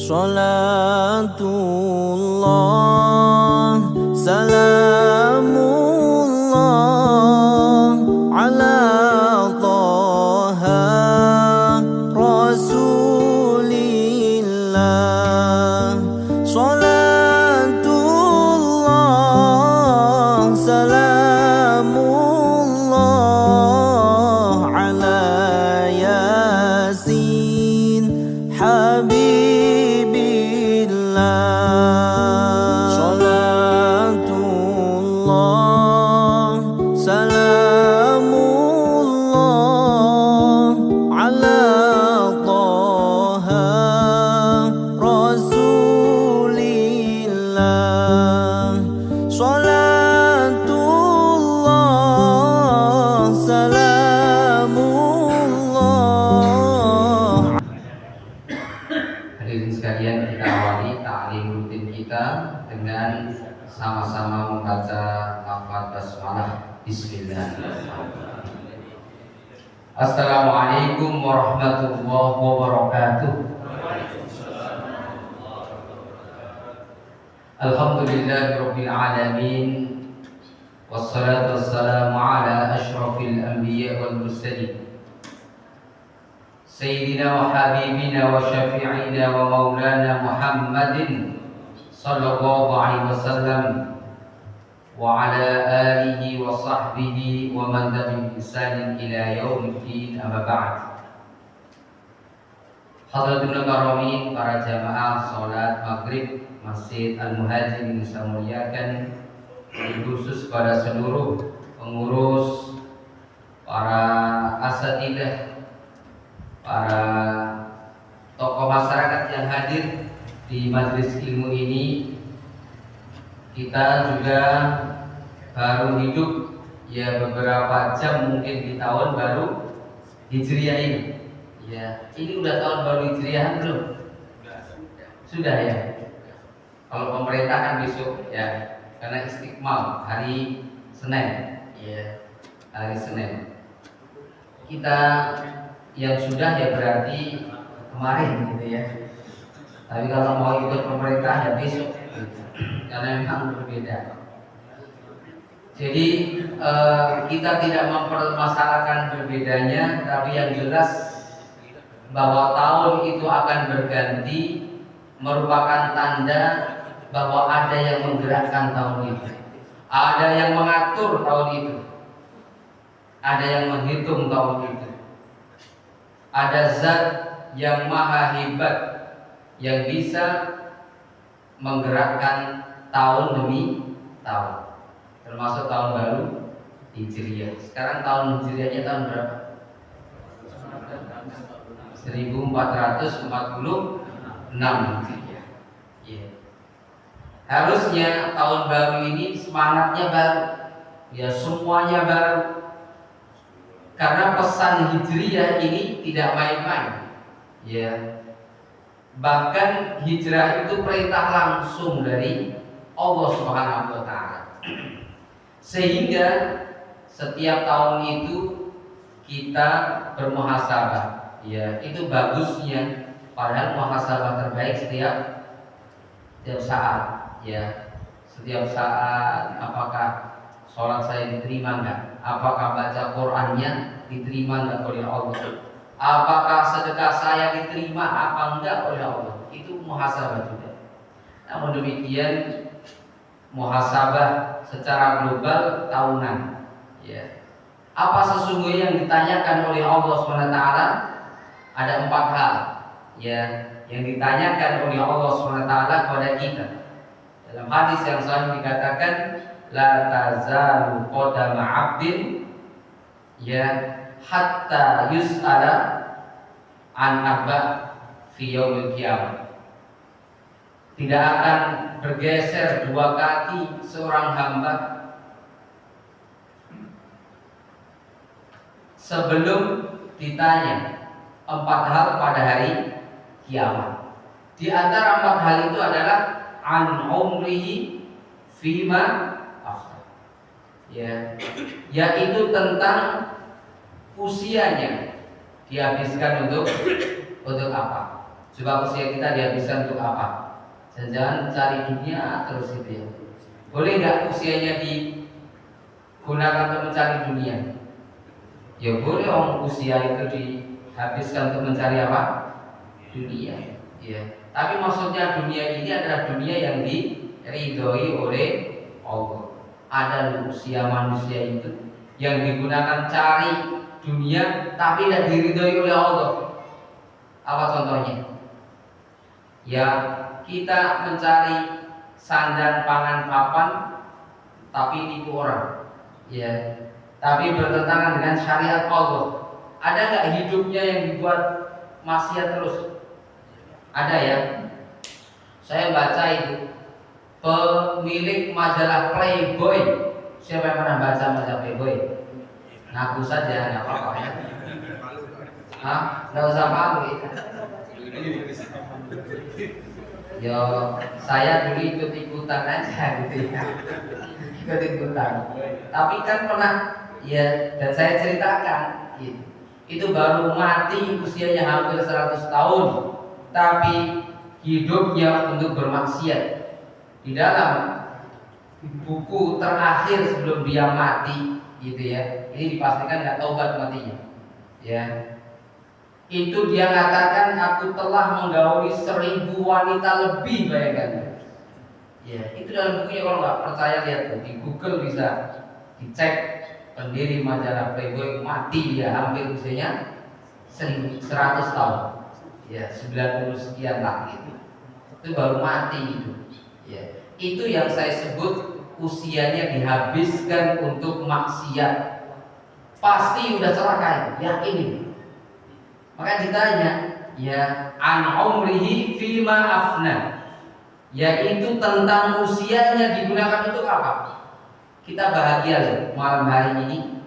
Salatullah, salamullah ala Taha Rasulillah. Salatullah, salamullah ala Yasin Habibillah. Salatullah, salamullah ala Taha Rasulillah. Salatullah, salamullah. Hadirin sekalian, kita awali ta'lim rutin kita dengan sama-sama membaca lafaz basmalah. Bismillahirrahmanirrahim. Assalamualaikum warahmatullahi wabarakatuh. Alhamdulillahirabbil alamin. Wassalatu wassalamu ala asyrafil anbiya wal mursalin. Sayyidina wa habibina wa syafi'ina wa maulana Muhammadin sallallahu alaihi wasallam wa ala alihi wa sahbihi wa man tabi'ahum bi ihsanin ila yaumiddin, amma ba'd. Hadratul karamin, para jamaah salat maghrib Masjid Al-Muhajirin saya muliakan, khusus pada seluruh pengurus, para asatidah, para tokoh masyarakat yang hadir di majelis ilmu ini. Kita juga baru hidup ya beberapa jam mungkin di tahun baru Hijriah ini. Ya, ini udah tahun baru Hijriah belum? Sudah ya. Kalau pemerintah kan besok ya, karena Istiqmal hari Senin. Ya, hari Senin. Kita yang sudah ya berarti kemarin gitu ya. Tapi kalau mau ikut pemerintah ya besok gitu. Karena memang berbeda. Jadi kita tidak mempermasalahkan berbedanya, tapi yang jelas bahwa tahun itu akan berganti merupakan tanda bahwa ada yang menggerakkan tahun itu, ada yang mengatur tahun itu, ada yang menghitung tahun itu. Ada zat yang maha hebat yang bisa menggerakkan tahun demi tahun, termasuk tahun baru Hijriah. Sekarang tahun Hijriahnya tahun berapa? 1446 Hijriah. Ya. Harusnya tahun baru ini semangatnya baru, ya semuanya baru. Karena pesan Hijriah ini tidak main-main, ya. Bahkan hijrah itu perintah langsung dari Allah Subhanahu wa taala. Sehingga setiap tahun itu kita bermuhasabah, ya, itu bagusnya. Padahal muhasabah terbaik setiap saat, ya. Setiap saat, apakah sholat saya diterima enggak? Apakah baca Qur'annya diterima enggak oleh Allah? Apakah sedekah saya diterima apa enggak oleh Allah? Itu muhasabah juga. Namun demikian, muhasabah secara global tahunan, ya. Apa sesungguhnya yang ditanyakan oleh Allah SWT? Ada 4 hal, ya, yang ditanyakan oleh Allah SWT kepada kita. Dalam hadis yang sahih dikatakan, la tazalu qadama 'abdin, ya, hatta yus'ala an arba' fi yaumil qiyamah. Tidak akan bergeser 2 kaki seorang hamba sebelum ditanya 4 hal pada hari kiamat. Di antara 4 hal itu adalah an umrihi fima afta, ya, yaitu tentang usianya dihabiskan untuk apa? Coba usia kita dihabiskan untuk apa? Jangan cari dunia terus itu ya. Boleh nggak usianya digunakan untuk mencari dunia? Ya boleh om, usia itu dihabiskan untuk mencari apa? Dunia. Ya. Tapi maksudnya dunia ini adalah dunia yang diridhoi oleh Allah. Ada usia manusia itu yang digunakan cari dunia tapi tidak diridhoi oleh Allah. Apa contohnya? Ya kita mencari sandang pangan papan tapi nipu orang. Ya. Tapi bertentangan dengan syariat Allah. Ada nggak hidupnya yang dibuat maksiat terus? Ada ya. Saya baca itu pemilik majalah Playboy. Siapa yang pernah baca majalah Playboy? Ngaku saja, nggak apa-apa ya. Hah? Nggak usah malu ya. Yo, saya dulu ikut-ikutan aja gitu ya. Ikut-ikutan. Tapi kan pernah ya, dan saya ceritakan gitu. Itu baru mati usianya hampir 100 tahun, tapi hidupnya untuk bermaksiat. Di dalam buku terakhir sebelum dia mati gitu ya, ini dipastikan nggak taubat matinya ya. Itu dia katakan, aku telah menggauli 1000 wanita lebih, bayangkan ya. Itu dalam bukunya, kalau nggak percaya lihat tuh di Google, bisa dicek. Pendiri majalah Playboy mati ya, hampir usianya 100 tahun ya, 90 sekian lah gitu. Itu baru mati itu ya. Itu yang saya sebut usianya dihabiskan untuk maksiat. Pasti udah celaka, yakin itu. Maka ditanya ya, an umrihi fima afna, yaitu tentang usianya digunakan untuk apa. Kita bahagia loh malam hari ini,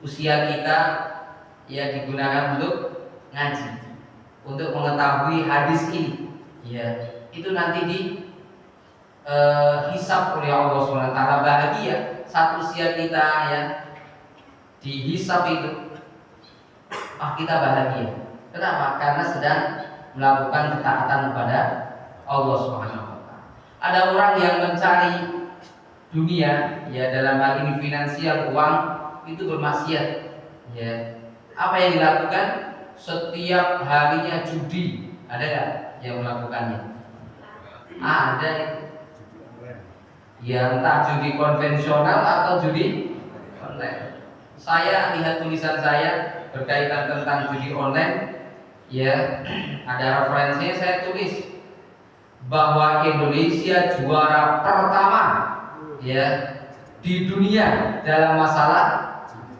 usia kita ya digunakan untuk ngaji, untuk mengetahui hadis ini ya. Itu nanti di hisab oleh Allah SWT. Bahagia saat usia kita ya dihisab itu, kita bahagia. Kenapa? Karena sedang melakukan ketaatan kepada Allah SWT. Ada orang yang mencari dunia ya, dalam hal ini finansial, uang, itu bermaksiat ya. Apa yang dilakukan? Setiap harinya judi. Ada nggak yang melakukannya? Ada itu ya, entah judi konvensional atau judi online. Saya lihat tulisan saya berkaitan tentang judi online ya, ada referensinya. Saya tulis bahwa Indonesia juara pertama ya di dunia dalam masalah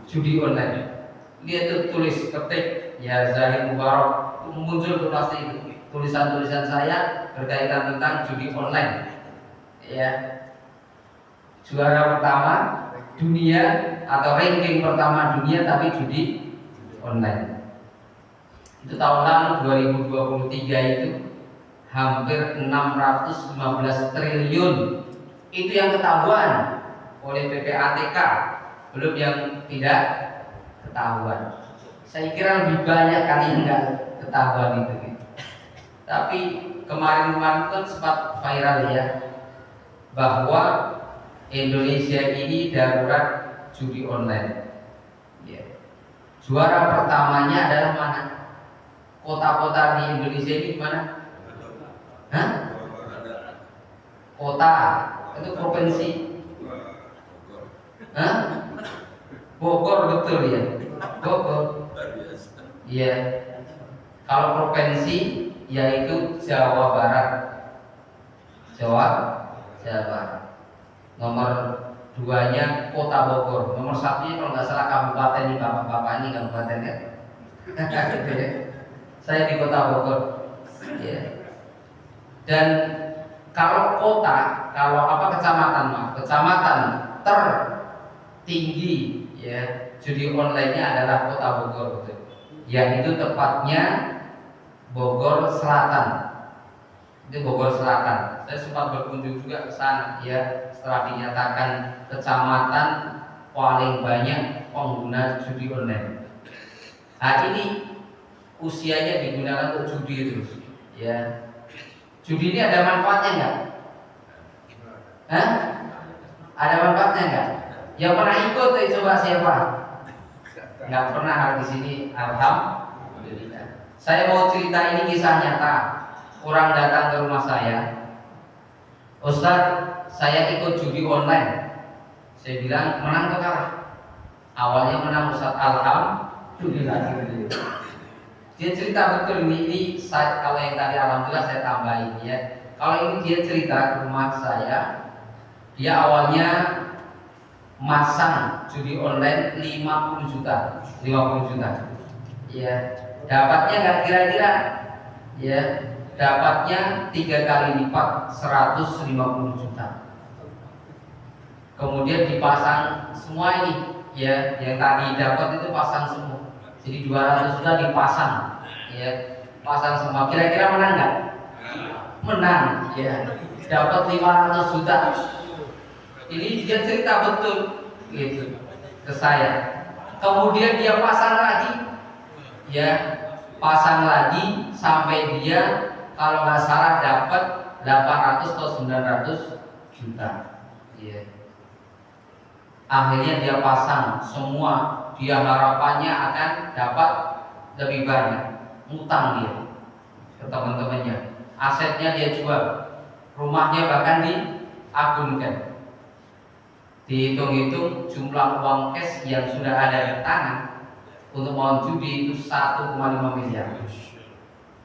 judi online. Dia tuh tulis, ketik ya Zahid Mubarak, muncul tuh pasti itu tulisan-tulisan saya berkaitan tentang judi online ya. Juara pertama dunia atau ranking pertama dunia tapi judi online. Itu tahun lalu 2023 itu hampir 615 triliun. Itu yang ketahuan oleh PPATK, belum yang tidak ketahuan. Saya kira lebih banyak kali yang nggak ketahuan itu. Tapi kemarin-kemarin kan sempat viral ya, bahwa Indonesia ini darurat judi online ya. Juara pertamanya adalah mana? Kota-kota di Indonesia ini mana? Hah? Kota itu provinsi? Hah? Bogor, betul ya. Bogor. Iya. Kalau provinsi yaitu Jawa Barat. Jawa Barat. Nomor 2-nya Kota Bogor. Nomor 1-nya kalau nggak salah kabupaten, ini bapak-bapak ini kabupaten ya. Gitu ya. Saya di Kota Bogor ya. Dan kalau kota, kecamatan tertinggi ya judi online-nya adalah Kota Bogor, betul. Yaitu tepatnya Bogor Selatan. Itu Bogor Selatan. Saya sempat berkunjung juga ke sana ya, setelah dinyatakan kecamatan paling banyak pengguna judi online. Nah ini usianya digunakan untuk judi terus Ya. Judi ini ada manfaatnya enggak? Hah? Ada manfaatnya enggak? Yang pernah ikut coba siapa? Enggak pernah di sini. Alhamdulillah. Saya mau cerita ini kisah nyata. Orang datang ke rumah saya. Ustaz, saya ikut judi online. Saya bilang menang atau kalah? Awalnya menang Ustaz, alhamdulillah. Dia cerita betul ini saya, kalau yang tadi alhamdulillah saya tambahin ya. Kalau ini dia cerita ke rumah saya, dia awalnya masang judi online 50 juta. Ya, dapatnya nggak kira-kira? Ya, dapatnya 3 kali lipat 150 juta. Kemudian dipasang semua ini, ya, yang tadi dapat itu pasang semua. Jadi 200 juta dipasang, ya, pasang semua. Kira-kira menang nggak? Menang, ya. Dapat 500 juta. Ini dia cerita betul, gitu, ke saya. Kemudian dia pasang lagi, ya, pasang lagi sampai dia kalau nggak salah dapat 800 atau 900 juta, ya. Akhirnya dia pasang semua, dia harapannya akan dapat lebih banyak, ngutang dia ke teman-temannya, asetnya dia jual, rumahnya bahkan diagunkan. Dihitung-hitung jumlah uang cash yang sudah ada di tangan untuk mau judi itu 1,5 miliar.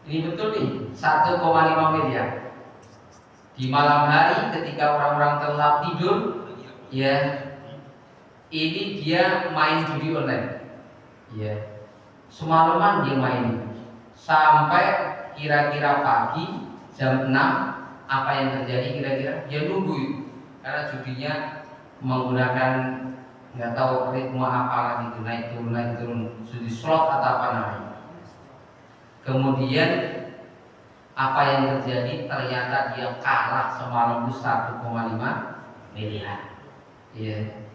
Ini betul nih, 1,5 miliar. Di malam hari ketika orang-orang telah tidur, ya, ini dia main judi online, ya. Semalaman dia main sampai kira-kira pagi jam 6. Apa yang terjadi kira-kira? Dia nunggu itu, karena judinya menggunakan nggak tahu ritme apa gitu, naik turun judi slot atau apa namanya. Kemudian apa yang terjadi? Ternyata dia kalah semalam itu 1,5 miliar. Ya.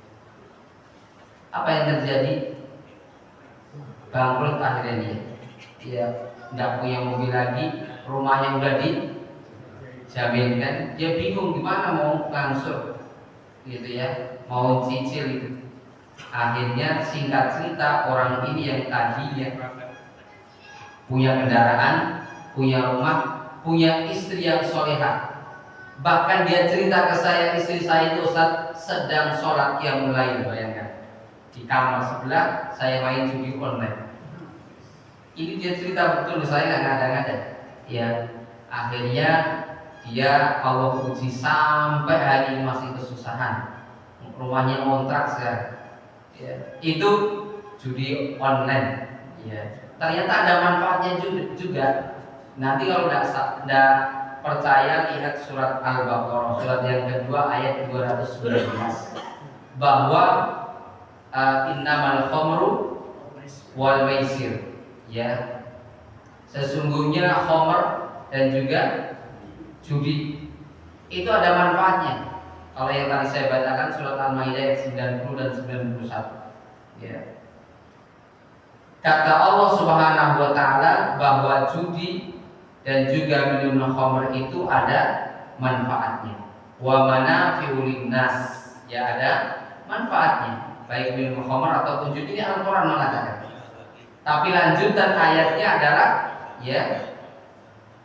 Apa yang terjadi? Bangkrut akhirnya dia. Dia tidak punya mobil lagi, rumahnya udah dijaminkan. Dia bingung gimana mau langsung, gitu ya, mau cicil itu. Akhirnya singkat cerita, orang ini yang tadinya punya kendaraan, punya rumah, punya istri yang solehah. Bahkan dia cerita ke saya, istri saya itu Ustaz sedang sholat qiyamul lail, bayangkan. Di kamar sebelah saya main judi online. Ini dia cerita betul, saya nggak ngada-ngada. Ya, akhirnya dia Allah uji sampai hari ini masih kesusahan. Rumahnya ngontrak sekarang. Ya, itu judi online. Ya, ternyata ada manfaatnya juga. Nanti kalau tidak percaya, lihat surat Al-Baqarah, surat yang kedua ayat 219, bahwa innamal khamru wal maisir, ya, sesungguhnya khamr dan juga judi itu ada manfaatnya. Kalau yang tadi saya bacakan surat Al-Maidah ayat 90 dan 91, ya. Kata Allah Subhanahu wa taala bahwa judi dan juga minum khamr itu ada manfaatnya. Wa manafi'ul linnas, ya, ada manfaatnya. Baik minum khamr ataupun judi, ini Al-Qur'an mengatakan. Tapi lanjutan ayatnya adalah, ya,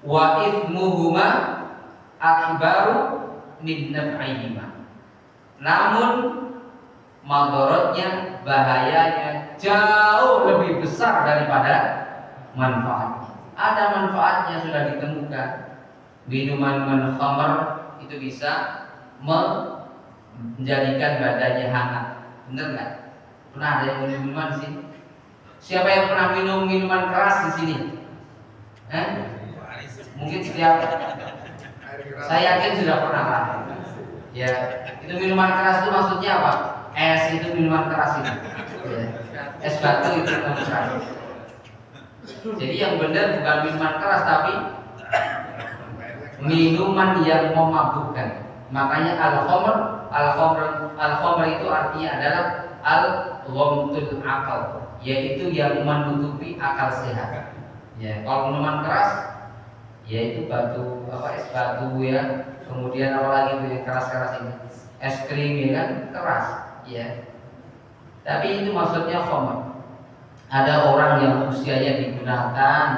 wa ithmuhuma akbaru min naf'ihima. Namun madorotnya, bahayanya jauh lebih besar daripada manfaatnya. Ada manfaatnya sudah ditemukan. Minuman khamr itu bisa menjadikan badannya hangat. Benar nggak? Pernah ada yang minum minuman sih? Siapa yang pernah minum minuman keras di sini? Mungkin setiap, saya yakin sudah pernah lah. Ya, itu minuman keras itu maksudnya apa? Es itu minuman keras itu. Ya. Es batu itu minuman keras. Jadi yang benar bukan minuman keras, tapi minuman yang memabukkan. Makanya al-khamr itu artinya adalah al-ghamtul akal, yaitu yang menutupi akal sehat. Ya, kalau minuman keras yaitu batu apa, es batu ya, kemudian apa lagi itu yang keras-keras ini, es krim ya kan, keras ya. Tapi itu maksudnya khamr. Ada orang yang usianya digunakan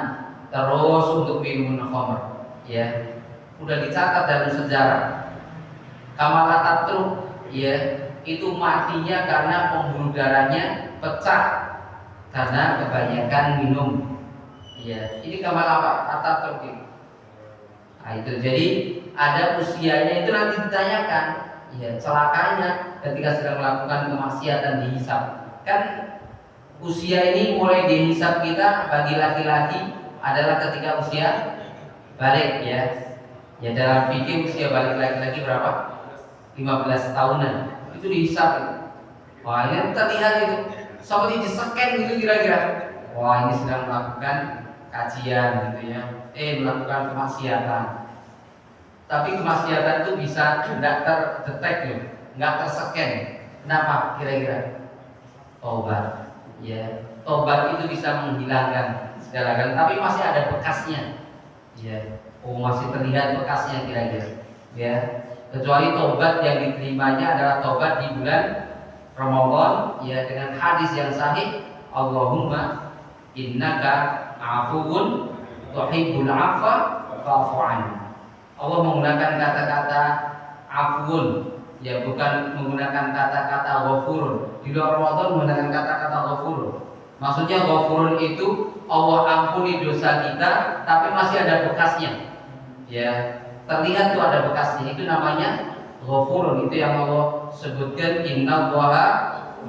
terus untuk minum khamr ya, udah dicatat dalam sejarah. Kamal Ataturk ya, itu matinya karena pembuluh darahnya pecah karena kebanyakan minum ya. Ini Kamal Ataturk ini. Nah itu jadi ada usianya itu nanti ditanyakan ya, celakanya ketika sedang melakukan kemaksiatan dihisab. Kan usia ini mulai dihisab kita bagi laki-laki adalah ketika usia balik ya. Ya dalam fikih usia balik laki-laki berapa? 15 tahunan. Itu dihisab itu. Wah ini kita lihat itu seperti diseken gitu kira-kira. Wah ini sedang melakukan kajian gitu ya, melakukan kemaksiatan. Tapi kemaksiatan itu bisa tidak terdetek loh, nggak terseken. Kenapa kira-kira? Tobat ya, tobat itu bisa menghilangkan segala-galanya, tapi masih ada bekasnya ya. Masih terlihat bekasnya kira-kira ya. Kecuali tobat yang diterimanya adalah tobat di bulan Ramadan ya, dengan hadis yang sahih, Allahumma innaka afuwun tuhibbul afwa fa'fu anni. Allah menggunakan kata-kata afun ya, bukan menggunakan kata-kata ghafurun. Di luar Ramadan menggunakan kata-kata ghafurun. Maksudnya ghafurun itu Allah ampuni dosa kita tapi masih ada bekasnya ya, terlihat tuh ada bekasnya, itu namanya ghafurun. Itu yang Allah sebutkan, innallaha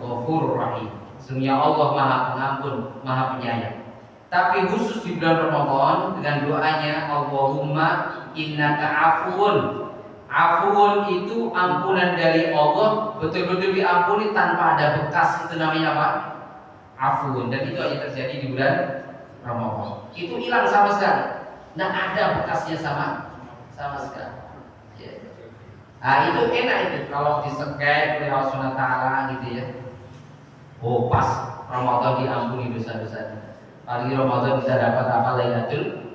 ghafurur rahim. Sesungguhnya Allah Maha Pengampun, Maha Penyayang. Tapi khusus di bulan Ramadan dengan doanya Allahumma innaka afuun. Afuun itu ampunan dari Allah, betul-betul diampuni tanpa ada bekas. Itu namanya apa? Afuun. Dan itu hanya terjadi di bulan Ramadan. Itu hilang sama sekali. Nah ada bekasnya sama sekali ya. Nah itu enak itu kalau diseket oleh Allah SWT gitu ya. Oh pas Ramadan diampuni dosa-dosanya. Kali Ramadan bisa dapat apa, Lailatul.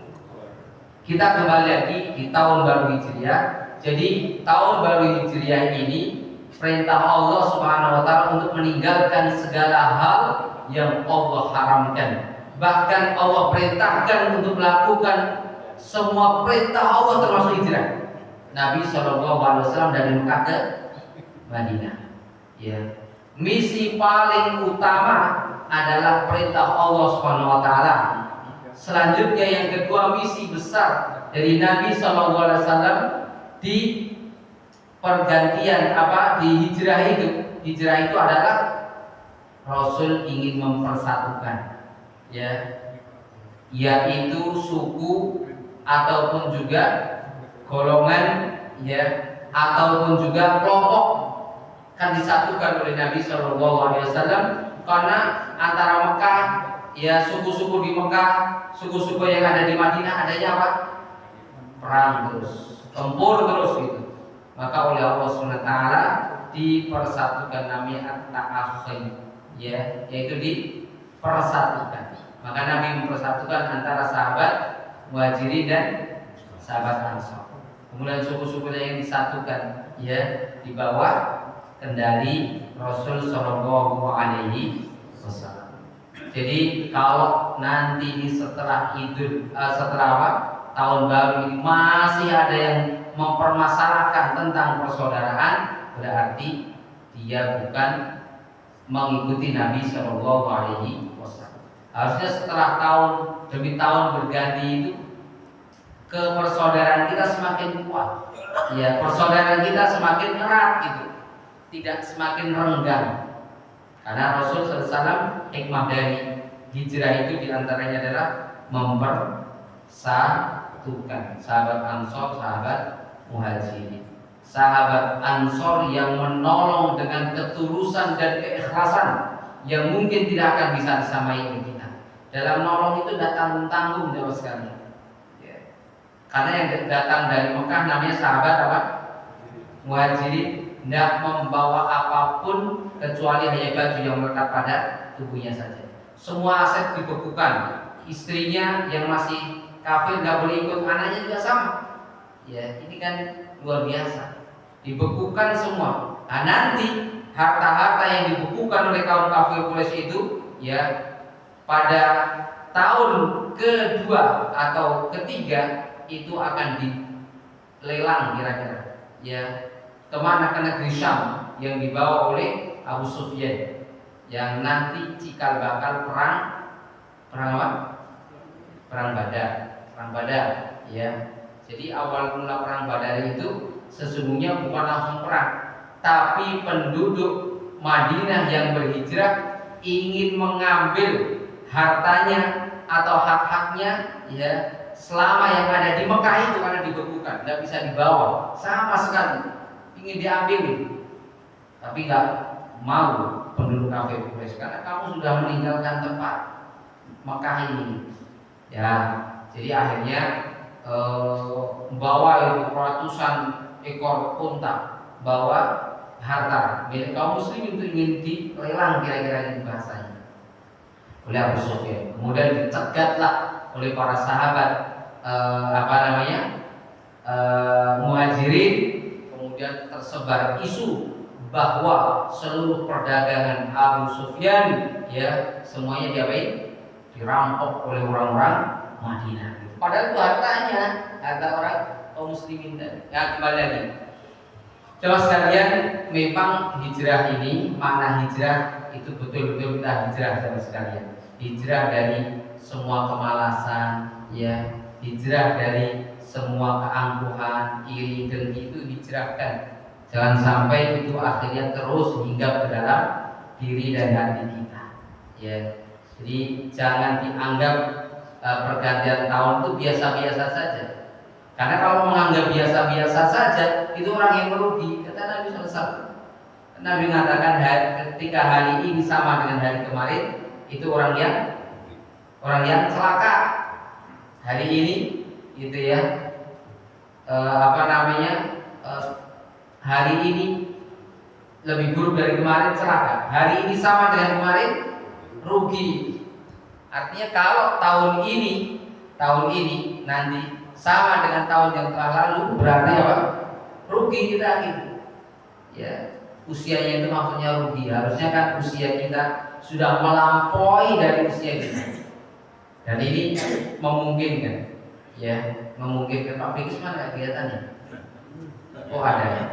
Kita kembali lagi di tahun baru Hijriah. Jadi tahun baru Hijriah ini perintah Allah Subhanahu wa taala untuk meninggalkan segala hal yang Allah haramkan. Bahkan Allah perintahkan untuk melakukan semua perintah Allah termasuk hijrah. Nabi SAW dari Mekah ke Madinah. Ya. Misi paling utama adalah perintah Allah Subhanahu wa taala. Selanjutnya yang kedua, misi besar dari Nabi SAW di pergantian di hijrah itu. Hijrah itu adalah Rasul ingin mempersatukan ya, yaitu suku ataupun juga golongan ya, ataupun juga kelompok, kan disatukan oleh Nabi SAW. Karena antara Mekah ya, suku-suku di Mekah, suku-suku yang ada di Madinah adanya apa? Perang terus, tempur terus gitu. Maka oleh Allah SWT dipersatukan, namanya at-ta'akhi ya, yaitu dipersatukan. Maka Nabi mempersatukan antara sahabat Muhajirin dan sahabat Ansor. Kemudian suku-suku yang disatukan ya di bawah kendali Rasul Shallallahu Alaihi Wasallam. Jadi kalau nanti setelah tahun baru ini masih ada yang mempermasalahkan tentang persaudaraan, berarti dia bukan mengikuti Nabi Shallallahu Alaihi Wasallam. Harusnya setelah tahun demi tahun berganti itu, kepersaudaraan kita semakin kuat, ya persaudaraan kita semakin erat gitu, tidak semakin renggang. Karena Rasul SAW hikmah dari hijrah itu diantaranya adalah mempersatukan sahabat Ansor, sahabat Muhajirin. Sahabat Ansor yang menolong dengan ketulusan dan keikhlasan yang mungkin tidak akan bisa disamai oleh kita. Dalam nolong itu tidak tanggung-tanggung jawab sekali. Ya. Karena yang datang dari Mekah namanya sahabat apa? Muhajirin. Tidak membawa apapun kecuali hanya baju yang melekat pada tubuhnya saja. Semua aset dibekukan. Istrinya yang masih kafir nggak boleh ikut, anaknya juga sama. Ya, ini kan luar biasa. Dibekukan semua. Nah, nanti harta-harta yang dibekukan oleh kaum kafir Quraisy itu, ya, pada tahun kedua atau ketiga itu akan dilelang kira-kira. Ya, kemana? Ke negeri Syam yang dibawa oleh Abu Sufyan, yang nanti cikal bakal perang apa? Perang Badar, ya. Jadi awal mula perang Badar itu sesungguhnya bukan langsung perang, tapi penduduk Madinah yang berhijrah ingin mengambil hartanya atau hak-haknya, ya, selama yang ada di Mekah itu karena dibekukan, nggak bisa dibawa sama sekali, ingin diambil, tapi nggak mau penduduk kafir Quraisy karena kamu sudah meninggalkan tempat Mekah ini, ya. Jadi akhirnya membawa itu ratusan ekor unta, bawa harta milik kaum muslimin itu ingin dilelang kira-kira ini bahasanya oleh Abu Sufyan. Kemudian dicegatlah oleh para sahabat Muhajirin. Kemudian tersebar isu bahwa seluruh perdagangan Abu Sufyan, ya, semuanya diapain? Dirampok oleh orang-orang Madinah. Padahal itu harta orang kaum muslimin. Ya, kembali lagi. Coba sekalian, memang hijrah ini, makna hijrah itu betul-betul kita hijrah sama sekalian. Hijrah dari semua kemalasan, ya, hijrah dari semua keangkuhan, iri, dengki, itu hijrahkan. Jangan sampai itu akhirnya terus hinggap ke dalam diri dan hati kita, ya. Jadi jangan dianggap pergantian tahun itu biasa-biasa saja. Karena kalau menganggap biasa-biasa saja, itu orang yang merugi. Kata Nabi SAW. Nabi mengatakan ketika hari ini sama dengan hari kemarin, itu orang yang celaka. Hari ini, gitu ya, hari ini lebih buruk dari kemarin, celaka. Hari ini sama dengan kemarin, rugi. Artinya kalau tahun ini nanti sama dengan tahun yang telah lalu, berarti apa? Rugi kita gitu. Ya, usianya itu maksudnya rugi. Harusnya kan usia kita sudah melampaui dari usia kita. Dan ini memungkinkan, ya, memungkinkan. Pak Bigis mana kelihatannya? Oh, ada.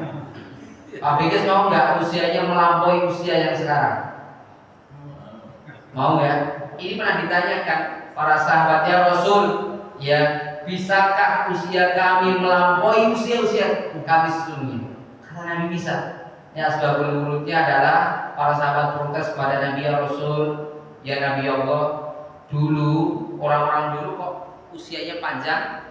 Pak Bigis mau nggak usianya melampaui usia yang sekarang? Mau nggak? Ini pernah ditanyakan para sahabatnya Rasul, ya, bisakah usia kami melampaui usia kami sesungguhnya? Kata Nabi bisa. Ya, sebab urutnya adalah para sahabat protes kepada Nabi ya Rasul, ya Nabi Allah, dulu orang-orang dulu kok usianya panjang,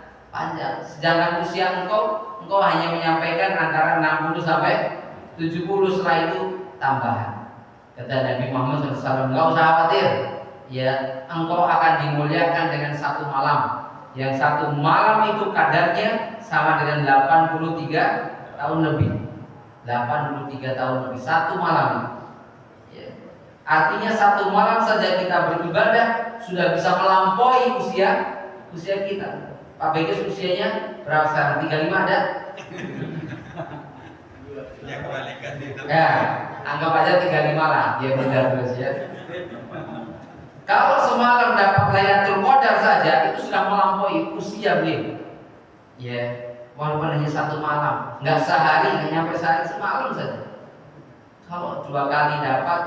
sedangkan usia engkau hanya menyampaikan antara 60 sampai 70, setelah itu tambahan. Kata Nabi Muhammad SAW, enggak usah khawatir, ya, engkau akan dimuliakan dengan satu malam. Yang satu malam itu kadarnya sama dengan 83 tahun lebih. 83 tahun lebih satu malam, ya. Artinya satu malam saja kita beribadah sudah bisa melampaui usia kita. Pak Beges usianya berapa sekarang? 35 ada? Ya, kebalikan itu. Ya, anggap aja 35 lah, dia benar terus, ya. Kalau semalam dapat Lailatul Qadar saja itu sudah melampaui usia beliau. Ya, walaupun hanya satu malam, nggak sehari, nggak nyampe sehari, semalam saja. Kalau 2 kali dapat,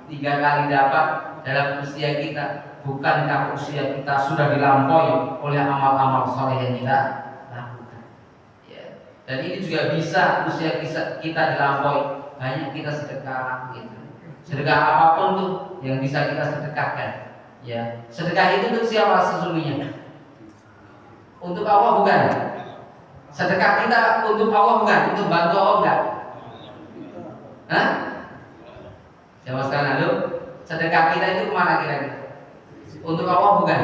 3 kali dapat dalam usia kita, bukankah usia kita sudah dilampaui oleh amal-amal soleh yang kita lakukan? Ya. Dan ini juga bisa usia kita dilampaui, banyak kita sedekah, gitu. Sedekah apapun tuh yang bisa kita sedekahkan. Ya, sedekah itu untuk siapa sesungguhnya? Untuk Allah bukan? Sedekah kita untuk Allah bukan? Untuk bantu Allah enggak? Hah? Jawab sekarang dulu. Sedekah kita itu kemana kira-kira? Untuk Allah bukan?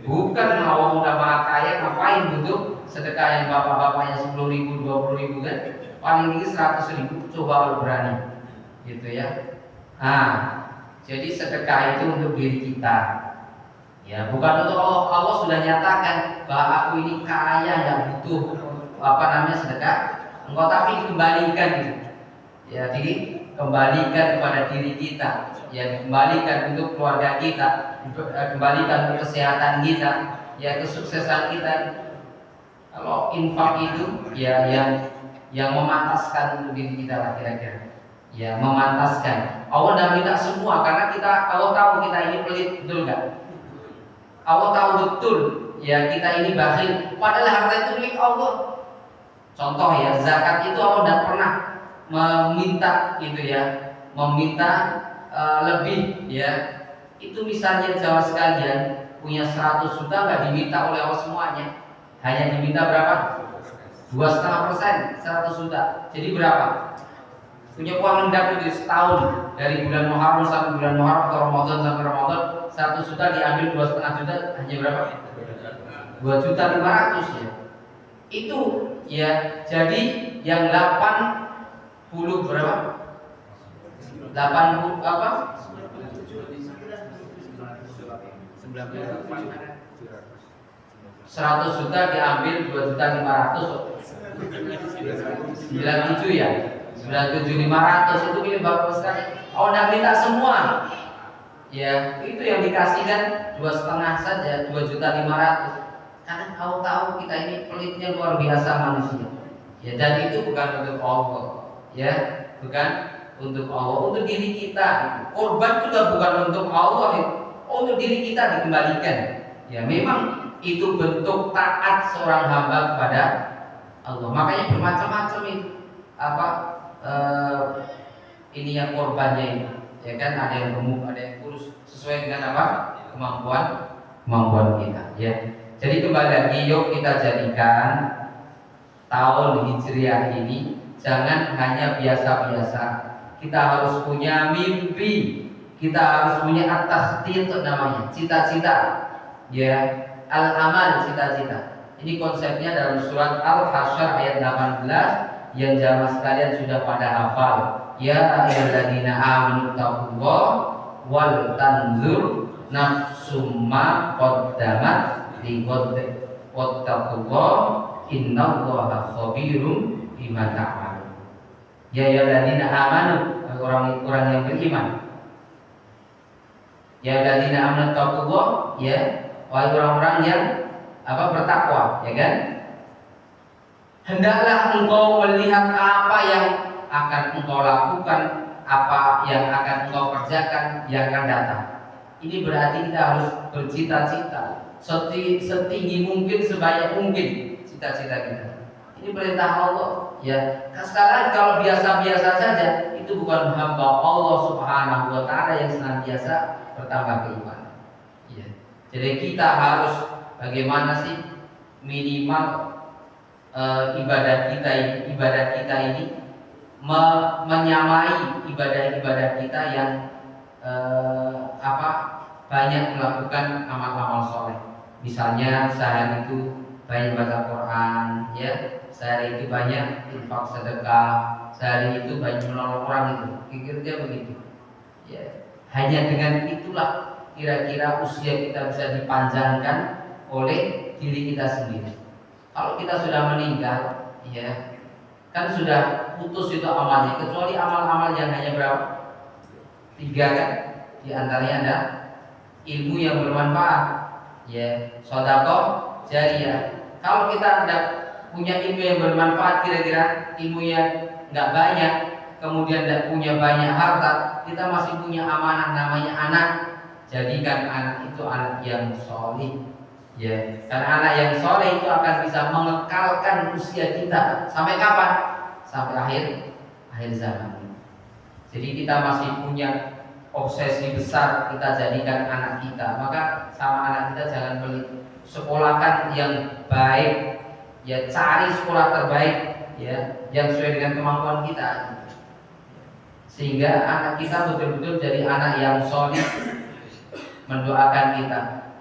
Bukan, Allah udah maha kaya, ngapain butuh sedekah yang bapak-bapaknya 10.000, 20.000 kan? Paling tinggi 100.000, coba kalau berani, gitu ya. Nah, jadi sedekah itu untuk diri kita, Ya, bukan untuk Allah. Allah sudah nyatakan bahwa aku ini kaya, nggak butuh apa namanya sedekah. Engkau tapi dikembalikan gitu. Ya, dikembalikan kepada diri kita. Ya, dikembalikan untuk keluarga kita, kembalikan untuk kesehatan kita, ya kesuksesan kita. Kalau infak itu ya yang memantaskan untuk diri kita lah kira-kira. Ya, memantaskan. Allah tidak minta semua karena Allah tahu kita ini pelit, betul nggak? Allah tahu betul ya kita ini bakhil. Padahal harta itu milik Allah. Contoh ya, zakat itu Allah tidak pernah meminta gitu ya, meminta lebih ya. Itu misalnya jamaah sekalian punya 100 juta nggak diminta oleh Allah semuanya, hanya diminta berapa? 2,5%, 100 juta. Jadi berapa? Punya uang rendah itu setahun dari bulan Muharram sampai bulan Muharram atau Ramadan sampai Ramadan 100 juta diambil 2,5 juta hanya berapa? 2.500.000 ya. Itu ya, jadi yang 80 berapa? 80 apa? 100 juta diambil 2.500.000 97 ya. 97.500 itu milik Bapak sekali. Oh, tidak minta semua. Ya, itu yang dikasihkan 2,5 saja, 2.500.000. Karena kau tahu kita ini pelitnya luar biasa manusia. Ya, dan itu bukan untuk Allah. Ya, bukan untuk Allah, untuk diri kita. Korban juga bukan untuk Allah, untuk diri kita dikembalikan. Ya, memang itu bentuk taat seorang hamba kepada Allah. Makanya bermacam-macam itu ini yang korbannya ini, ya kan, ada yang gemuk, ada yang kurus, sesuai dengan apa kemampuan kita. Ya, jadi kembali lagi, yuk kita jadikan tahun Hijriah ini jangan hanya biasa-biasa. Kita harus punya mimpi, kita harus punya at-tashdid namanya, cita-cita. Ya, al-amal, cita-cita. Ini konsepnya dalam surat Al-Hasyr ayat 18 yang jamaah sekalian sudah pada hafal. Ya ayyuhalladzina amanu taqullaha wal tanzur nafsum ma qaddamat lighad wattaqullaha innallaha khabirum bima ta'malun. Ya ayyuhalladzina amanu, orang-orang yang beriman. Ya ayyuhalladzina amanu taqullaha, ya wahai orang-orang yang bertakwa, ya kan? Hendaklah engkau melihat apa yang akan engkau lakukan, apa yang akan engkau kerjakan yang akan datang. Ini berarti kita harus bercita-cita setinggi mungkin, sebanyak mungkin cita-cita kita. Ini perintah Allah. Ya, sekarang kalau biasa-biasa saja itu bukan hamba Allah Subhanahu wa Ta'ala yang senantiasa bertambah keimanan. Ya. Jadi kita harus bagaimana sih minimal ibadah kita ini menyamai ibadah kita yang banyak melakukan amal-amal soleh. Misalnya sehari itu banyak baca Quran, ya, sehari itu banyak infak sedekah, sehari itu banyak menolong orang, itu pikirnya begitu. Ya, hanya dengan itulah kira-kira usia kita bisa dipanjangkan oleh diri kita sendiri. Kalau kita sudah meninggal, ya kan sudah putus itu amalnya, kecuali amal-amal yang hanya berapa? 3 kan? Di antaranya ada ilmu yang bermanfaat, ya, sedekah jariyah. Kalau kita tidak punya ilmu yang bermanfaat, kira-kira ilmunya nggak banyak, kemudian tidak punya banyak harta, kita masih punya amanah namanya anak. Jadikan anak itu anak yang soleh. Ya, karena anak yang soleh itu akan bisa mengekalkan usia kita sampai kapan? Sampai akhir zaman. Jadi kita masih punya obsesi besar, kita jadikan anak kita. Maka sama anak kita jangan pelit. Sekolahkan yang baik, ya, cari sekolah terbaik, ya, yang sesuai dengan kemampuan kita. Sehingga anak kita betul-betul jadi anak yang soleh, mendoakan kita.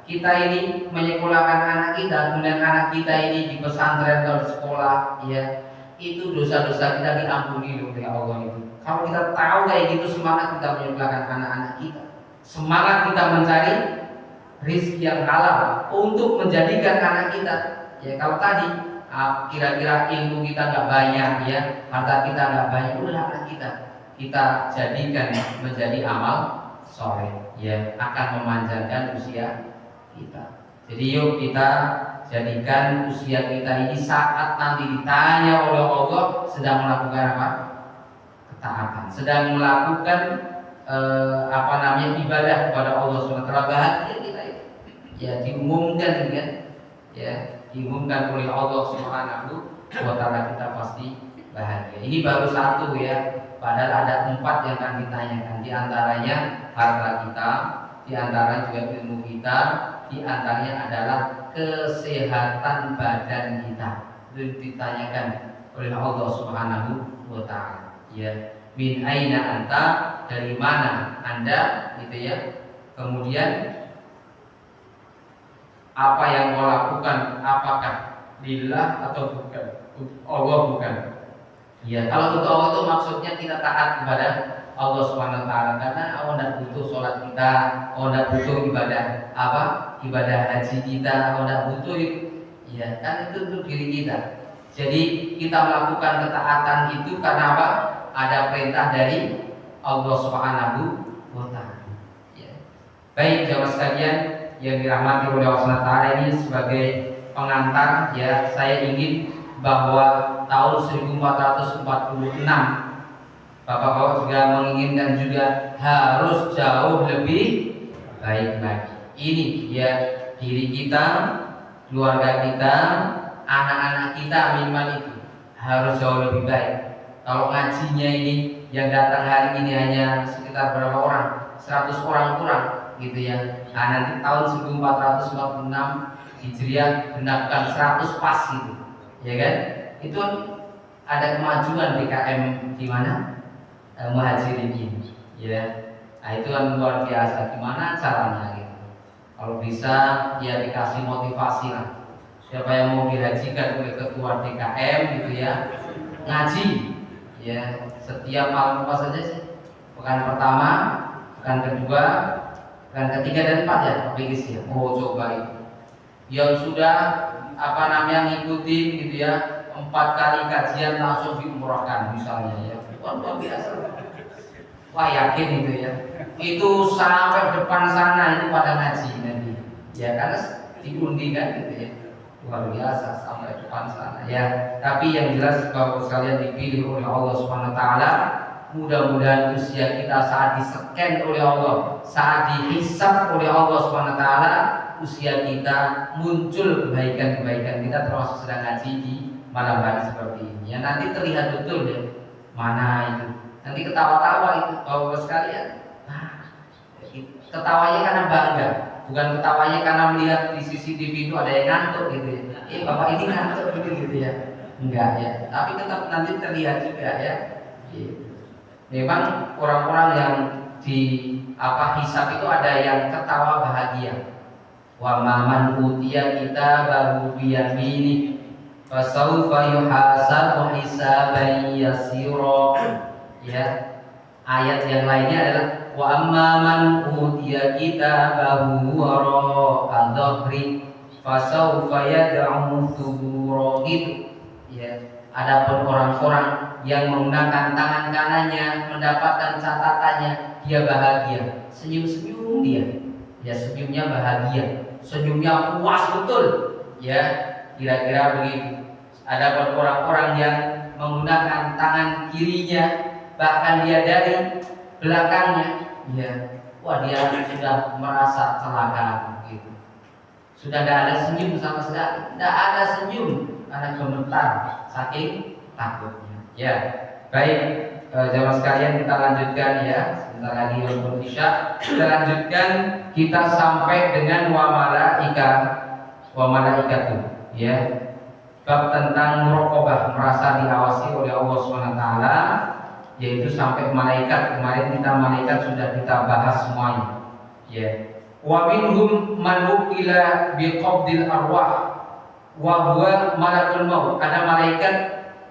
Kita ini menyekolahkan anak kita, kemudian anak kita ini di pesantren atau di sekolah, ya, itu dosa-dosa kita diampuni oleh Allah itu. Kalau kita tahu kayak gitu, semangat kita menyekolahkan anak-anak kita, semangat kita mencari rizki yang halal untuk menjadikan anak kita. Ya kalau tadi kira-kira ilmu kita nggak banyak, ya harta kita nggak banyak, udah anak kita jadikan menjadi amal soleh, ya akan memanjangkan usia kita. Jadi yuk kita jadikan usia kita ini saat nanti ditanya oleh Allah sedang melakukan apa? Ketaatan, sedang melakukan ibadah kepada Allah SWT, bahagia kita itu. Ya diumumkan kan, ya diumumkan oleh Allah SWT, kita pasti bahagia. Ini baru satu ya, padahal ada 4 yang akan ditanyakan. Di antaranya harta kita, di antaranya juga ilmu kita, di antaranya adalah kesehatan badan kita. Itu ditanyakan oleh Allah SWT. Ya, min aina anta, dari mana Anda, gitu ya. Kemudian apa yang kau lakukan, apakah lillah atau bukan? Allah bukan. Ya, kalau untuk Allah itu maksudnya kita taat kepada Allah SWT, karena Allah tidak butuh sholat kita, Allah tidak butuh ibadah ibadah haji kita, Allah tidak butuh itu. Ya, kan itu untuk diri kita. Jadi kita melakukan ketaatan itu karena apa? Ada perintah dari Allah SWT. Ya. Baik jamaah sekalian yang dirahmati oleh Allah SWT, ini sebagai pengantar ya, saya ingin bahwa tahun 1446 Bapak-bapak juga menginginkan juga harus jauh lebih baik lagi. Ini ya, diri kita, keluarga kita, anak-anak kita minimal itu harus jauh lebih baik. Kalau ngajinya ini yang datang hari ini hanya sekitar berapa orang? 100 orang kurang gitu ya. Nah nanti tahun 1446 Hijriah genapkan 100 pas gitu, ya kan? Itu ada kemajuan DKM di mana? Muhajirin ini, ya. Nah itu kan luar biasa. Gimana caranya gitu? Kalau bisa ya dikasih motivasi lah. Siapa yang mau dihajikan oleh ketua DKM gitu ya, ngaji ya setiap malam apa saja sih? Pekan pertama, pekan kedua, pekan ketiga dan 4 ya, PGC ya. Oh coba itu. Yang sudah ngikutin gitu ya, 4 kali kajian langsung diumrohkan misalnya ya. Luar biasa. Wah yakin itu ya. Itu sampai depan sana itu pada ngaji nanti. Ya karena diundi kan gitu ya. Luar biasa sampai depan sana ya. Tapi yang jelas bahwa sekalian dipilih oleh Allah SWT, mudah-mudahan usia kita saat diseken oleh Allah, saat dihisab oleh Allah SWT, usia kita muncul kebaikan-kebaikan kita, termasuk sedang ngaji di malam hari seperti ini. Ya nanti terlihat betul ya mana itu. Nanti ketawa-tawa itu bapak sekalian. Ketawanya karena bangga, bukan ketawanya karena melihat di CCTV itu ada yang ngantuk gitu ya. Bapak ini ngantuk gitu ya. Enggak ya. Tapi tetap nanti terlihat juga ya. Gitu. Memang orang-orang yang di hisab itu ada yang ketawa bahagia. Wa man utiya kitabahu biyamini fasawfa yuhasabu hisaban yasira. Ya, ayat yang lainnya adalah wa amman utiya kitabahu wara'a dhahri fasawfa yad'u thubura gitu. Ya, adapun orang-orang yang menggunakan tangan kanannya mendapatkan catatannya, dia bahagia, senyum-senyum dia. Ya senyumnya bahagia, senyumnya puas betul. Ya, kira-kira begitu. Adapun orang-orang yang menggunakan tangan kirinya, bahkan dia dari belakangnya, ya, wah dia sudah merasa celaka gitu. Sudah tidak ada senyum sama sekali, tidak ada senyum karena gemetar saking takutnya. Ya, baik jamaah sekalian, kita lanjutkan ya. Sebentar lagi waktu isya, kita lanjutkan, kita sampai dengan wa malaikatu ya. Bab tentang muraqabah, merasa diawasi oleh Allah SWT, yaitu sampai malaikat. Kemarin kita malaikat sudah kita bahas semuanya. Ya. Wa minhum man wukila biqabdil arwah wa huwa malakul maut. Ada malaikat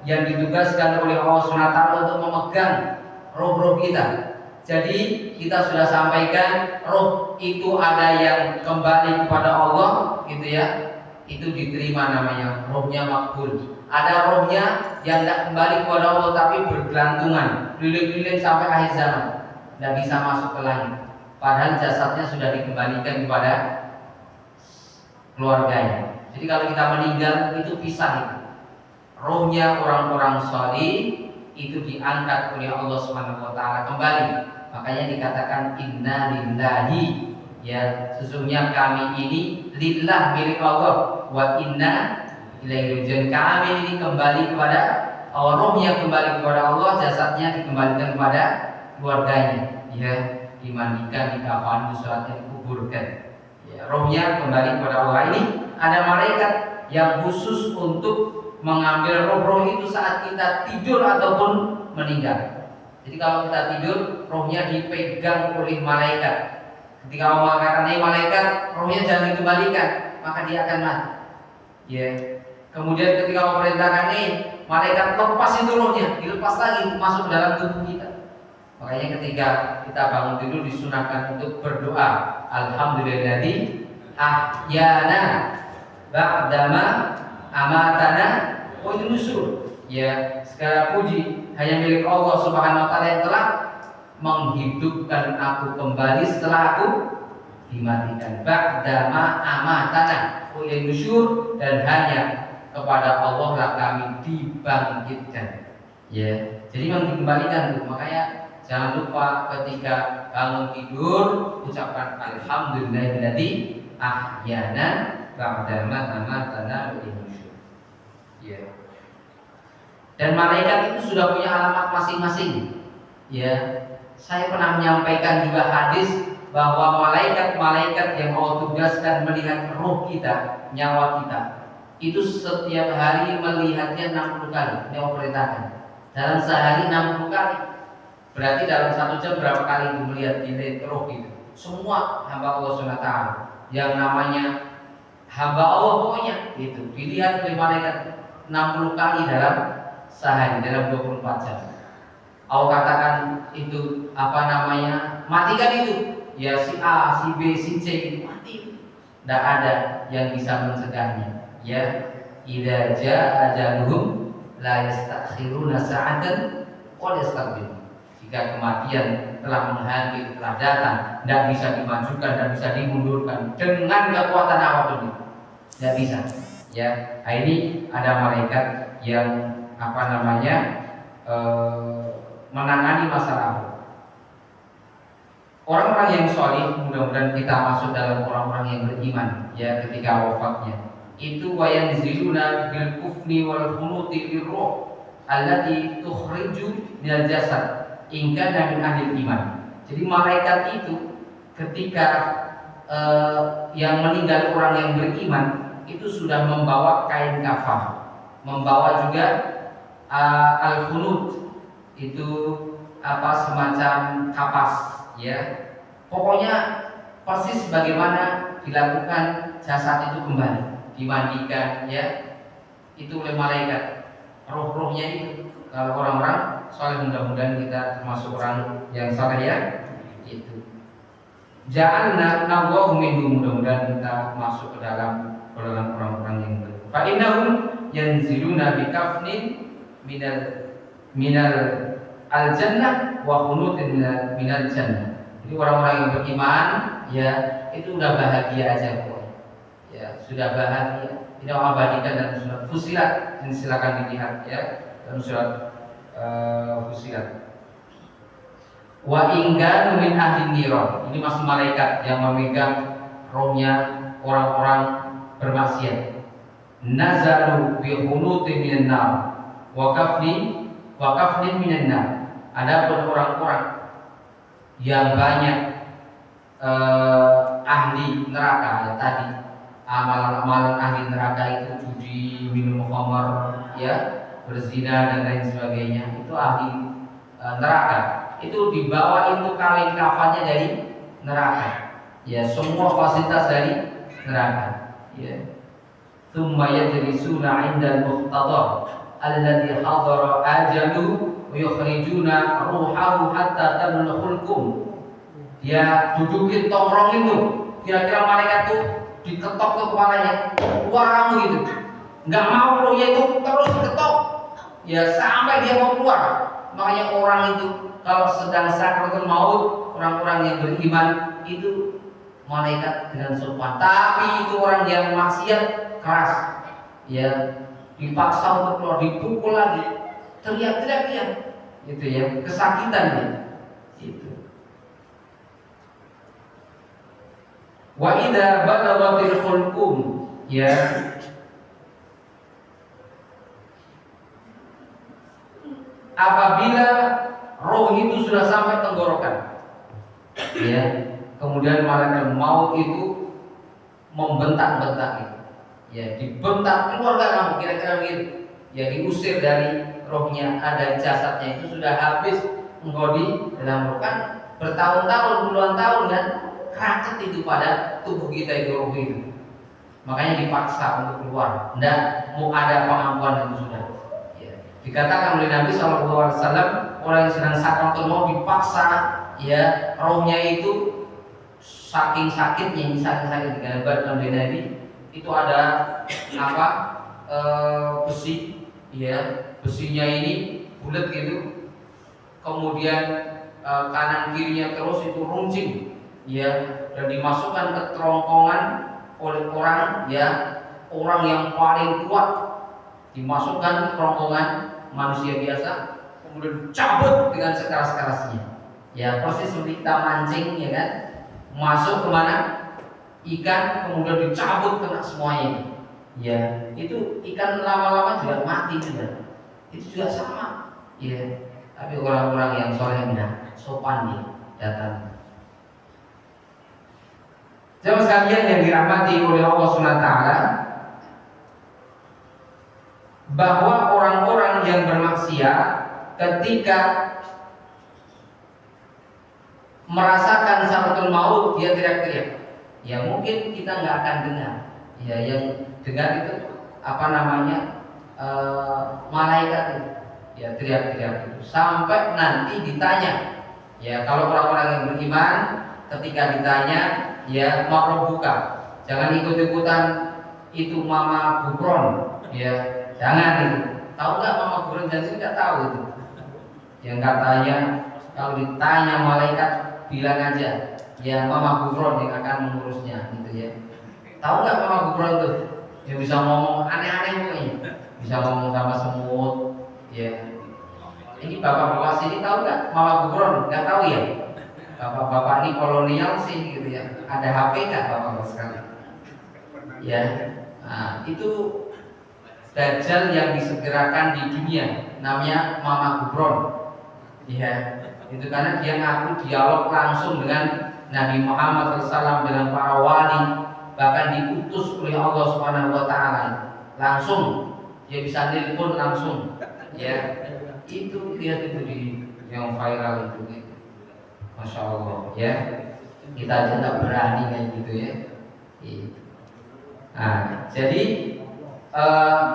yang ditugaskan oleh Allah SWT untuk memegang roh-roh kita. Jadi kita sudah sampaikan roh itu ada yang kembali kepada Allah, gitu ya. Itu diterima namanya rohnya makbul. Ada rohnya yang tidak kembali kepada Allah tapi bergelantungan, keliling-keliling sampai akhir zaman, tidak bisa masuk ke langit. Padahal jasadnya sudah dikembalikan kepada keluarganya. Jadi kalau kita meninggal itu pisah itu. Rohnya orang-orang salih itu diangkat oleh Allah Subhanahu wa taala kembali. Makanya dikatakan inna lillahi, ya sesungguhnya kami ini lillah milik Allah, wa inna ilaihi raji'un. Kami ini kembali kepada Allah, rohnya kembali kepada Allah, jasadnya dikembalikan kepada keluarganya. Ya, dimandikan, dikafani, sholatnya dikuburkan. Ya, rohnya kembali kepada Allah. Ini ada malaikat yang khusus untuk mengambil roh-roh itu saat kita tidur ataupun meninggal. Jadi kalau kita tidur, rohnya dipegang oleh malaikat. Ketika Allah mengatakan, malaikat, rohnya jangan dikembalikan, maka dia akan mati. Ya. Kemudian ketika Allah perintahkan, malaikat lepas itu rohnya, dilepas lagi masuk ke dalam tubuh kita. Makanya ketika kita bangun tidur disunahkan untuk berdoa, alhamdulilladzi ahyana ba'dama amatana wa nusur. Ya, segala puji hanya milik Allah Subhanahu wa taala yang telah menghidupkan aku kembali setelah aku dimatikan. Ba'dama amatana wa nusur, dan hanya kepada Allah lah kami dibangkitkan. Ya, jadi memang dikembalikan tuh. Makanya jangan lupa ketika bangun tidur ucapkan alhamdulillahilladzi ahyana ba'dama amatana wa nusur. Ya. Dan malaikat itu sudah punya alamat masing-masing. Ya, saya pernah menyampaikan juga hadis bahwa malaikat-malaikat yang Allah tugaskan melihat roh kita, nyawa kita, itu setiap hari melihatnya 60 kali. Ini Allah perintahkan. Dalam sehari 60 kali. Berarti dalam 1 jam berapa kali itu melihat roh itu? Semua hamba Allah SWT yang namanya hamba Allah pokoknya itu dilihat oleh malaikat 60 kali dalam sehari, dalam 24 jam. Allah katakan itu matikan itu. Ya si A, si B, si C itu mati. Tidak ada yang bisa mencegahnya. Ya, idza jaa ajaluhum la yastakhiruna sa'atan wa la yastaqdimun. Jika kematian telah menghampiri, telah datang, tidak bisa dimajukan dan bisa dimundurkan dengan kekuatan apapun itu. Tidak bisa. Ya, ini ada malaikat yang menangani masalah. Orang-orang yang sholih, mudah-mudahan kita masuk dalam orang-orang yang beriman ya ketika wafatnya. Itu wayanziluna bil kufni wal hunuti lirruh allati tukhriju minal jasad in kana min ahli iman. Jadi malaikat itu ketika yang meninggal orang yang beriman itu sudah membawa kain kafan, membawa juga al-hunut, itu semacam kapas ya. Pokoknya persis bagaimana dilakukan jasad itu kembali, dimandikan ya. Itu oleh malaikat. Roh-rohnya itu kalau orang-orang saleh, mudah-mudahan kita termasuk orang yang saleh ya. Itu. Ja'alna nawwahu minhum, mudah-mudahan kita masuk ke dalam orang-orang yang beriman. Fa innahum yanziluna bi kafnin minal al-jannah wa hunutin minal jannah. Jadi orang-orang yang beriman ya itu udah bahagia aja pokoknya. Ya, sudah bahagia. Ini Allah abadikan dalam surat Fussilat. Ini silakan dilihat ya dalam surat Fussilat. Wa ingkanu min ahli niran. Ini masih malaikat yang memegang rohnya orang-orang bermaksiat. Nazalu bi hunutin minan nar wa kafnin minan nar. Ada orang-orang yang banyak ahli neraka ya tadi, amalan-amalan ahli neraka itu judi, minum khamar ya, berzina dan lain sebagainya, itu ahli neraka. Itu dibawa itu kain kafannya dari neraka ya, semua fasilitas dari neraka ya. Tsumma yajlisuna 'indal muqtadar alladhi hadara ajalu yukhrijuna ruhahu hatta tablugha hulqum. Dia dudukin tongkrong itu, kira-kira malaikat tuh diketok ke kepalanya, keluar kamu gitu. Nggak mau rohnya itu terus diketok, ya sampai dia mau keluar. Makanya orang itu kalau sedang sakratul maut, orang-orang yang beriman itu malaikat dengan sopan. Tapi itu orang yang maksiat keras, ya dipaksa untuk keluar, dipukul lagi, teriak-teriak dia, itu ya kesakitan dia. Itu. Wa idza balaghatil hulqum, ya apabila roh itu sudah sampai tenggorokan, ya kemudian malaikat maut itu membentak-bentak, ya dibentak, keluar gak kamu, kira-kira begitu, ya diusir dari rohnya. Ada jasadnya itu sudah habis engkau di dalam roh, kan bertahun-tahun, puluhan tahun kan racet itu pada tubuh kita itu, roh itu. Makanya dipaksa untuk keluar, ndak mau ada pengampuan itu sudah. Ya. Dikatakan oleh Nabi SAW, orang yang sedang sakratul maut dipaksa, ya rohnya itu saking sakitnya, dikatakan oleh Nabi itu ada apa besi, ya besinya ini bulat gitu, kemudian kanan kirinya terus itu runcing, ya dan dimasukkan ke kerongkongan oleh orang, ya orang yang paling kuat, dimasukkan ke kerongkongan manusia biasa, kemudian cabut dengan sekeras-kerasnya, ya persis seperti kita mancing, ya kan, masuk kemana ikan, kemudian dicabut kena semuanya, ya itu ikan lama-lama juga mati juga, itu juga sama, ya tapi orang-orang yang solehnya sopan nih datang. Jemaah sekalian yang dirahmati oleh Allah SWT, bahwa orang-orang yang bermaksiat ketika merasakan sakratul maut dia teriak-teriak, ya mungkin kita nggak akan dengar, ya yang dengar itu apa namanya malaikat itu, ya teriak-teriak itu sampai nanti ditanya, ya kalau orang-orang yang beriman ketika ditanya, ya makro buka, jangan ikut-ikutan itu mama bukron, ya jangan itu. Tahu nggak mama bukron? Jadi nggak tahu itu. Yang katanya kalau ditanya malaikat bilang aja, ya mama bukron yang akan mengurusnya, gitu ya. Tahu nggak mama bukron tuh? Yang bisa ngomong aneh-aneh pokoknya, bisa ngomong sama semut, ya. Ini bapak-bapak sini tahu nggak mama bukron? Nggak tahu ya. Bapak-bapak ini kolonial sih gitu ya. Ada HP nggak bapak-bapak sekalian? Ya, nah, itu Dajjal yang disegerakan di dunia, namanya Mama Gubron. Ya, itu karena dia ngaku dialog langsung dengan Nabi Muhammad SAW, dengan para wali, bahkan diutus oleh Allah Subhanahu Wa Taala langsung. Dia bisa telepon langsung. Ya, itu lihat itu di yang viral itu. Gitu. Masya Allah, ya kita aja tak berani kan gitu ya. Nah, jadi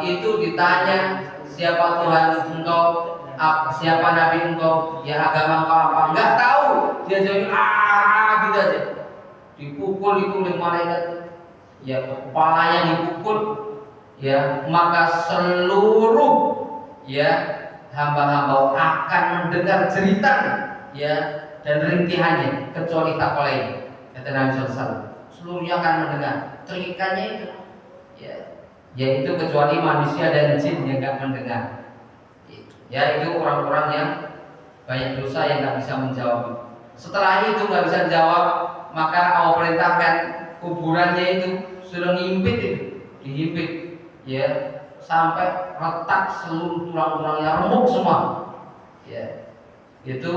itu ditanya siapa Tuhan engkau, siapa Nabi engkau, ya agama engkau apa? Enggak tahu. Dia jadi gitu aja. Dipukul itu oleh malaikat, ya kepalanya dipukul, ya maka seluruh ya hamba-hamba akan mendengar jeritan, ya dan rintihannya kecuali tak oleh, kata Nabi SAW. Seluruhnya akan mendengar terikannya itu, ya, yaitu kecuali manusia dan jin yang nggak mendengar. Ya itu orang-orang yang banyak dosa yang nggak bisa menjawab. Setelah itu nggak bisa jawab, maka Allah perintahkan kuburannya itu sudah ngimpit itu, dihimpit, ya sampai retak seluruh tulang-tulangnya, remuk semua. Ya itu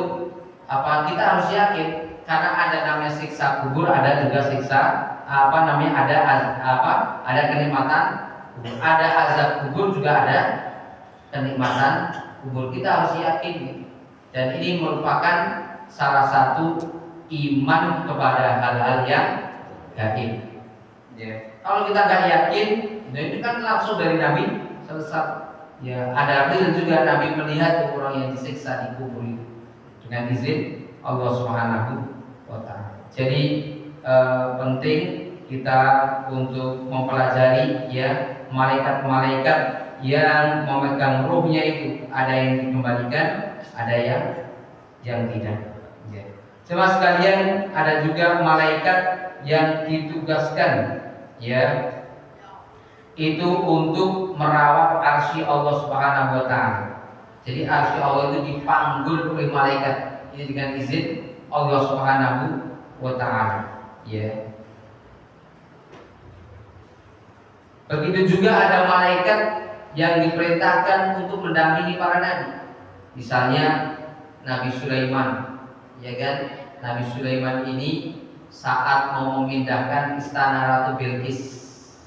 apa kita harus yakin, karena ada namanya siksa kubur, ada juga siksa apa namanya ada kenikmatan kubur, ada azab kubur, juga ada kenikmatan kubur. Kita harus yakin, dan ini merupakan salah satu iman kepada hal-hal yang gaib. Ya. Kalau kita nggak yakin, nah ini kan langsung dari Nabi selesai. Ya, ada real juga Nabi melihat orang yang disiksa di kubur itu dengan izin Allah Subhanahu wa taala. Jadi penting kita untuk mempelajari ya malaikat-malaikat yang memegang ruhnya itu, ada yang dikembalikan, ada yang tidak. Ya. Cuma sekalian ada juga malaikat yang ditugaskan ya itu untuk merawat arsy Allah Subhanahu wa taala. Jadi arsy Allah itu dipanggul oleh malaikat ini dengan izin Allah Subhanahu wa taala. Ya. Begitu juga ada malaikat yang diperintahkan untuk mendampingi para nabi. Misalnya Nabi Sulaiman, ya kan? Nabi Sulaiman ini saat mau memindahkan istana Ratu Bilqis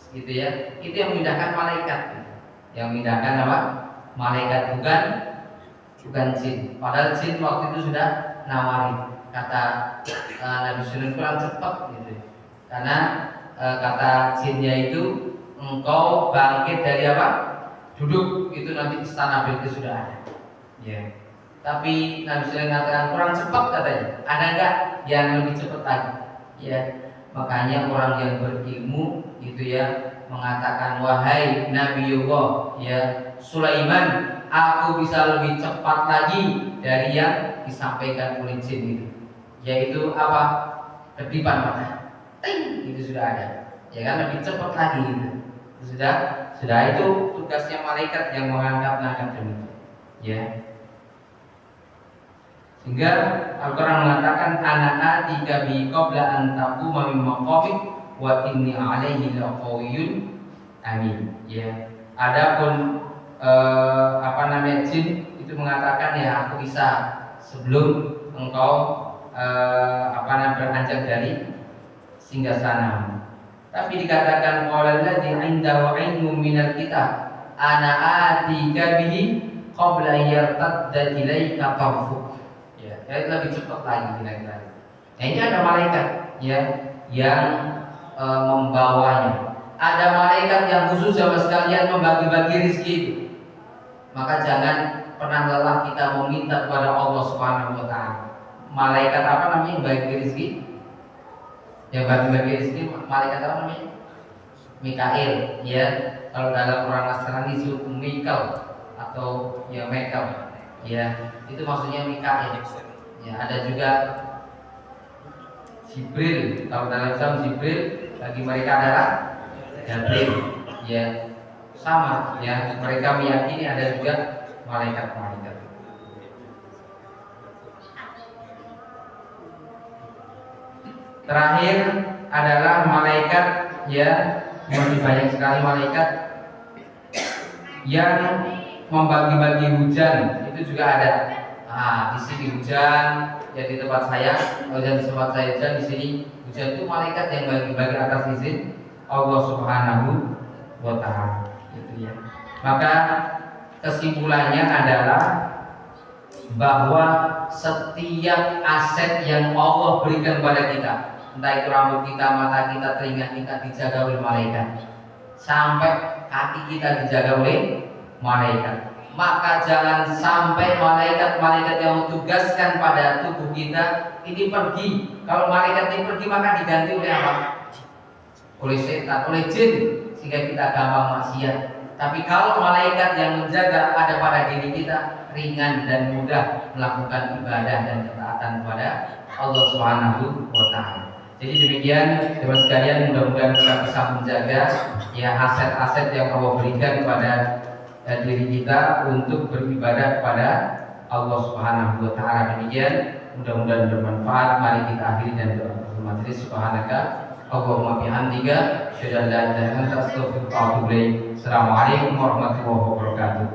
gitu ya, itu yang memindahkan malaikat, yang memindahkan apa? Malaikat, bukan jin. Padahal jin waktu itu sudah nawarin, kata Nabi Sulaiman kurang cepat gitu, karena kata jinnya itu engkau bangkit dari apa? Duduk itu nanti istana Bilqis sudah ada. Ya. Tapi Nabi Sulaiman mengatakan kurang cepat katanya. Ada enggak yang lebih cepat lagi? Ya. Makanya orang yang berilmu itu ya mengatakan wahai Nabiullah ya Sulaiman, aku bisa lebih cepat lagi dari yang disampaikan oleh jin itu. Yaitu apa? Kedipan mata. Ting, itu sudah ada. Ya kan lebih cepat lagi gitu. Sudah itu tugasnya malaikat yang mengangkat demikian. Ya. Sehingga Al-Quran mengatakan anak atika bi qabla an taquma min maqamik wa inni alaihi laqawiyyun amin. Ya. Adapun jin itu mengatakan ya aku bisa sebelum engkau beranjak dari singgasana. Tapi dikatakan waladzi indahu ilmu minal kitab ana atika bihi qabla yartadda ilaika tarfuk. Ya, lebih cepat lagi kira-kira. Nah, ini ada malaikat ya yang membawanya. Ada malaikat yang khusus sama sekalian membagi-bagi rezeki itu. Maka jangan pernah lelah kita meminta kepada Allah Subhanahu wa taala. Malaikat apa namanya yang bagi rezeki? Yang bagi-bagi rezeki malaikat apa namanya? Mikail, ya. Kalau dalam orang Nasrani disebut Mikael atau ya Mikael. Ya, itu maksudnya Mikail. Ya, ada juga Jibril. Kalau dalam Islam Jibril bagi mereka adalah Jibril. Ya, sama. Ya, mereka meyakini ada juga malaikat-malaikat. Terakhir adalah malaikat ya, masih banyak sekali malaikat yang membagi-bagi hujan, itu juga ada. Nah, di sini hujan, ya di tempat saya, hujan di tempat saya hujan, di sini hujan itu malaikat yang bagi-bagi atas izin Allah Subhanahu wa taala. Gitu ya. Maka kesimpulannya adalah bahwa setiap aset yang Allah berikan kepada kita, entah itu rambut kita, mata kita, telinga kita, dijaga oleh malaikat, sampai kaki kita dijaga oleh malaikat. Maka jangan sampai malaikat-malaikat yang tugaskan pada tubuh kita ini pergi. Kalau malaikat ini pergi maka diganti oleh apa? Oleh setan, oleh jin, sehingga kita gampang maksiat. Tapi kalau malaikat yang menjaga ada pada diri kita, ringan dan mudah melakukan ibadah dan ketaatan kepada Allah Subhanahu wa taala. Jadi demikian teman sekalian, mudah-mudahan kita bisa menjaga ya aset-aset yang Allah berikan kepada diri kita untuk beribadah kepada Allah Subhanahu wa taala. Demikian, mudah-mudahan bermanfaat. Mari kita akhiri dan doa majelis. Subhanaka Allahumma bihamdika asyhadu an la ilaha illa anta astaghfiruka wa atubu ilaik. Assalamualaikum warahmatullahi wabarakatuh.